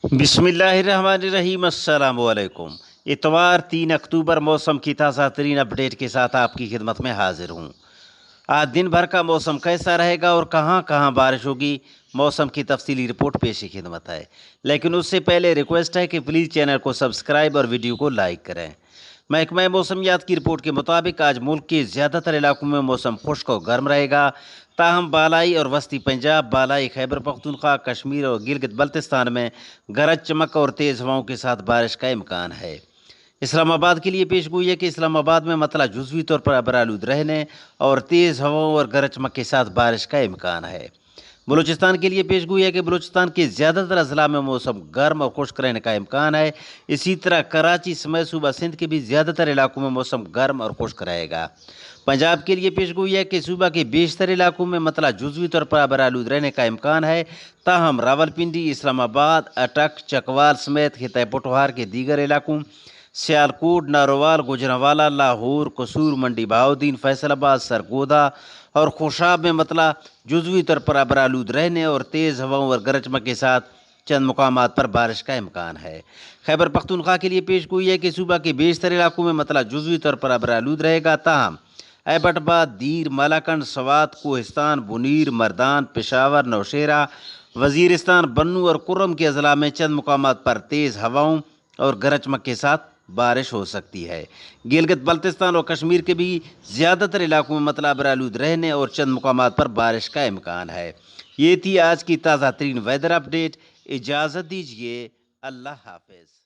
बिस्मिल्लाहिर्रहमानिर्रहीम। अस्सलाम वालेकुम। इतवार 3 अक्टूबर मौसम की ताज़ा तरीन अपडेट के साथ आपकी खिदमत में हाजिर हूँ। आज दिन भर का मौसम कैसा रहेगा और कहाँ कहाँ बारिश होगी, मौसम की तफसीली रिपोर्ट पेशी खिदमत है। लेकिन उससे पहले रिक्वेस्ट है कि प्लीज़ चैनल को सब्सक्राइब और वीडियो को लाइक करें। महकमा मौसमियात की रिपोर्ट के मुताबिक आज मुल्क के ज़्यादातर इलाकों में मौसम खुश्क और गर्म रहेगा। ताहम बालाई और वस्ती पंजाब, बालाई खैबर पख्तूनख्वा, कश्मीर और गिलगित बल्तिस्तान में गरज चमक और तेज़ हवाओं के साथ बारिश का इम्कान है। इस्लामाबाद के लिए पेशगोई है कि इस्लामाबाद में मतला जुज़वी तौर पर अबरालूद रहने और तेज़ हवाओं और गरज चमक के साथ बारिश का इम्कान है। बलूचिस्तान के लिए पेशगोई है कि बलूचिस्तान के ज़्यादातर अजला में मौसम गर्म और खुश्क रहने का इम्कान है। इसी तरह कराची समेत सूबा सिंध के भी ज़्यादातर इलाकों में मौसम गर्म और खुश्क रहेगा। पंजाब के लिए पेशगोई है कि सूबा के बेशतर इलाकों में मतला जुज़वी तौर पर अबरालूद रहने का इम्कान है। ताहम रावलपिंडी, इस्लामाबाद, अटक, चकवाल समेत खिताए पटवार के दीगर इलाकों सियालकोट, नारोवाल, गुजरांवाला, लाहौर, कसूर, मंडी बहाउद्दीन, फैसलाबाद, सरगोदा और खुशाब में मतला जुज़वी तौर पर अबरालूद रहने और तेज़ हवाओं और गरज चमक के साथ चंद मुकामात पर बारिश का इम्कान है। खैबर पख्तूनख्वा के लिए पेशगोई है कि सूबा के बेशतर इलाकों में मतला जुज़वी तौर पर अबरालूद रहेगा। ताहम एबटबाद, दीर, मालाकंड, सवात, कोहिस्तान, बुनीर, मर्दान, पेशावर, नौशेरा, वजीरिस्तान, बन्नू और कुर्रम के अजला में चंद मुकामात पर तेज़ हवाओं और गरज चमक के साथ बारिश हो सकती है। गिलगित बल्तिस्तान और कश्मीर के भी ज़्यादातर इलाकों में मतला अबरालूद रहने और चंद मुकामात पर बारिश का इम्कान है। ये थी आज की ताज़ा तरीन वेदर अपडेट। इजाज़त दीजिए। अल्लाह हाफिज़।